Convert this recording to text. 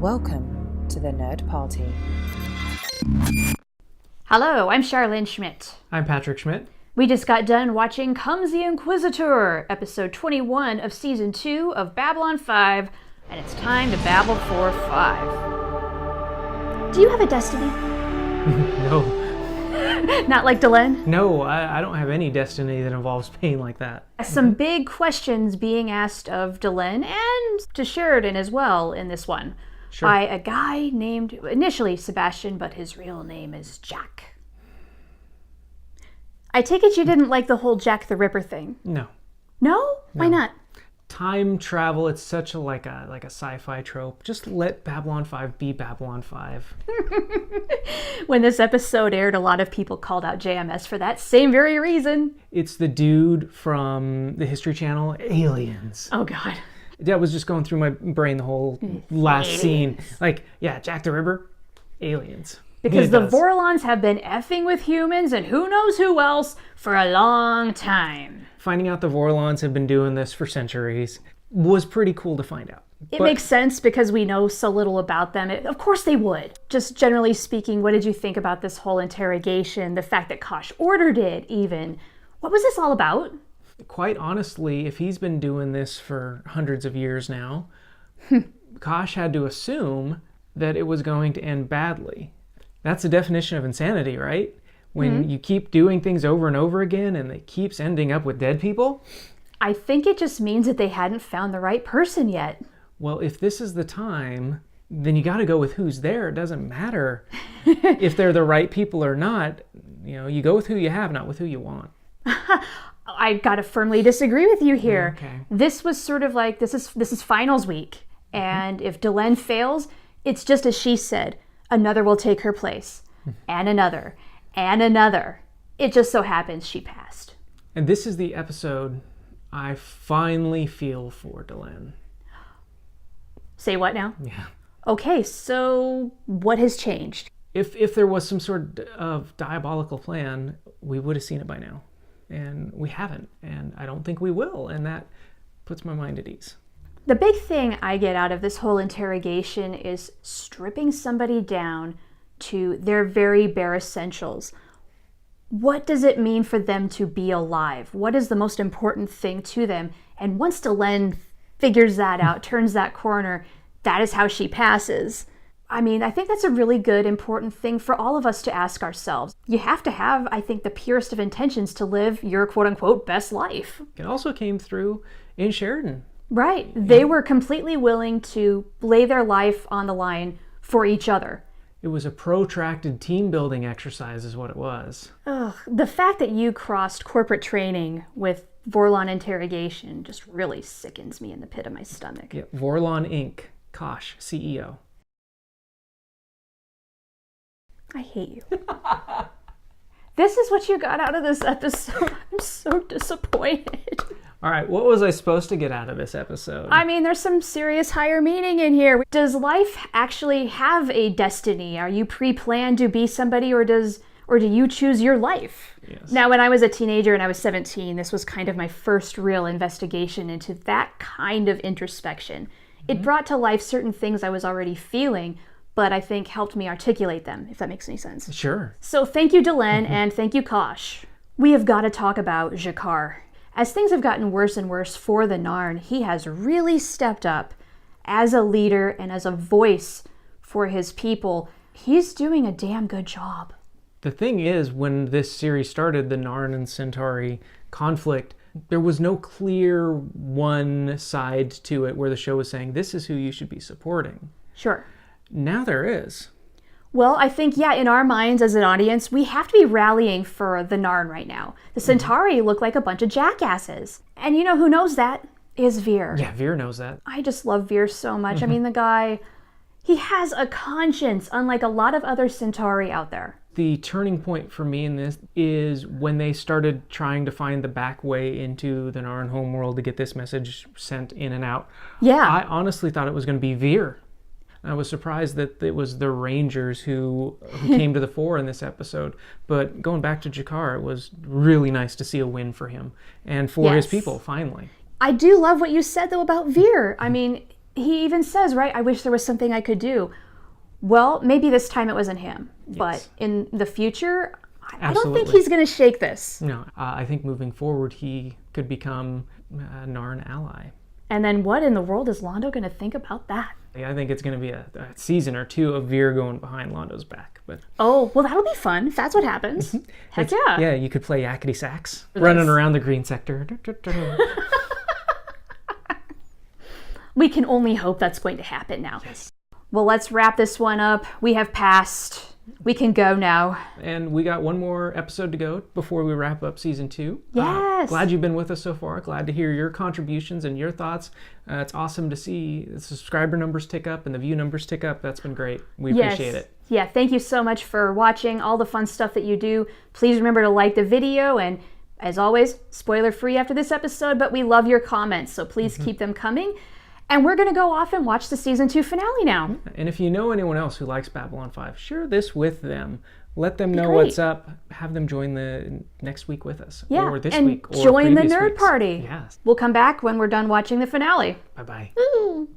Welcome to the Nerd Party. Hello, I'm Charlene Schmidt. I'm Patrick Schmidt. We just got done watching Comes the Inquisitor, episode 21 of season 2 of Babylon 5, and it's time to babble for 5. Do you have a destiny? No. Not like Delenn? No, I don't have any destiny that involves pain like that. Some big questions being asked of Delenn and to Sheridan as well in this one. Sure. By a guy named, initially Sebastian, but his real name is Jack. I take it you didn't like the whole Jack the Ripper thing? No. No? Why not? Time travel, it's such a sci-fi trope. Just let Babylon 5 be Babylon 5. When this episode aired, a lot of people called out JMS for that same very reason. It's the dude from the History Channel, Aliens. Oh, God. That was just going through my brain the whole last scene. Like, yeah, Jack the Ripper, aliens. Because the Vorlons have been effing with humans and who knows who else for a long time. Finding out the Vorlons have been doing this for centuries was pretty cool to find out. It makes sense because we know so little about them. Of course they would. Just generally speaking, what did you think about this whole interrogation? The fact that Kosh ordered it, even. What was this all about? Quite honestly, if he's been doing this for hundreds of years now, Kosh had to assume that it was going to end badly. That's the definition of insanity, right? When you keep doing things over and over again and it keeps ending up with dead people? I think it just means that they hadn't found the right person yet. Well, if this is the time, then you got to go with who's there. It doesn't matter if they're the right people or not. You know, you go with who you have, not with who you want. I gotta firmly disagree with you here. Okay. This was sort of like, this is finals week. And if Delenn fails, it's just as she said, another will take her place. And another. And another. It just so happens she passed. And this is the episode I finally feel for Delenn. Say what now? Yeah. Okay, so what has changed? If there was some sort of diabolical plan, we would have seen it by now. And we haven't, and I don't think we will, and that puts my mind at ease. The big thing I get out of this whole interrogation is stripping somebody down to their very bare essentials. What does it mean for them to be alive? What is the most important thing to them? And once Delenn figures that out, turns that corner, that is how she passes. I mean, I think that's a really good, important thing for all of us to ask ourselves. You have to have, I think, the purest of intentions to live your quote-unquote best life. It also came through in Sheridan. Right. They were completely willing to lay their life on the line for each other. It was a protracted team-building exercise is what it was. Ugh, the fact that you crossed corporate training with Vorlon interrogation just really sickens me in the pit of my stomach. Yeah, Vorlon Inc., Kosh, CEO. I hate you. This is what you got out of this episode. I'm so disappointed. All right, what was I supposed to get out of this episode? I mean, there's some serious higher meaning in here. Does life actually have a destiny? Are you pre-planned to be somebody, or do you choose your life? Yes. Now, when I was a teenager and I was 17, this was kind of my first real investigation into that kind of introspection. It brought to life certain things I was already feeling, but I think helped me articulate them, if that makes any sense. Sure. So thank you, Delenn, and thank you, Kosh. We have got to talk about Jakar. As things have gotten worse and worse for the Narn, he has really stepped up as a leader and as a voice for his people. He's doing a damn good job. The thing is, when this series started, the Narn and Centauri conflict, there was no clear one side to it where the show was saying, this is who you should be supporting. Sure. Now there is. Well, I think, in our minds as an audience, we have to be rallying for the Narn right now. The Centauri look like a bunch of jackasses. And you know who knows that? Is Veer. Yeah, Veer knows that. I just love Veer so much. I mean, the guy, he has a conscience, unlike a lot of other Centauri out there. The turning point for me in this is when they started trying to find the back way into the Narn homeworld to get this message sent in and out. Yeah. I honestly thought it was going to be Veer. I was surprised that it was the Rangers who came to the fore in this episode. But going back to Jakar, it was really nice to see a win for him and for his people, finally. I do love what you said, though, about Veer. I mean, he even says, right, I wish there was something I could do. Well, maybe this time it wasn't him, but in the future, I don't think he's going to shake this. No, I think moving forward, he could become a Narn ally. And then what in the world is Londo going to think about that? I think it's going to be a season or two of Veer going behind Londo's back. But oh, well, that'll be fun if that's what happens. Heck yeah. Yeah, you could play yakety sax, running around the green sector. We can only hope that's going to happen now. Yes. Well, let's wrap this one up. We have passed. We can go now. And we got one more episode to go before we wrap up season 2. Yes. Glad you've been with us so far. Glad to hear your contributions and your thoughts. It's awesome to see the subscriber numbers tick up and the view numbers tick up. That's been great. We appreciate it. Yeah, thank you so much for watching all the fun stuff that you do. Please remember to like the video, and as always, spoiler free after this episode, but we love your comments, so please keep them coming. And we're going to go off and watch the season 2 finale now. And if you know anyone else who likes Babylon 5, share this with them. Let them know what's up. Have them join the next week with us. Yeah, or this and week. Or join the previous nerd weeks. party. Yes. We'll come back when we're done watching the finale. Bye-bye. Ooh.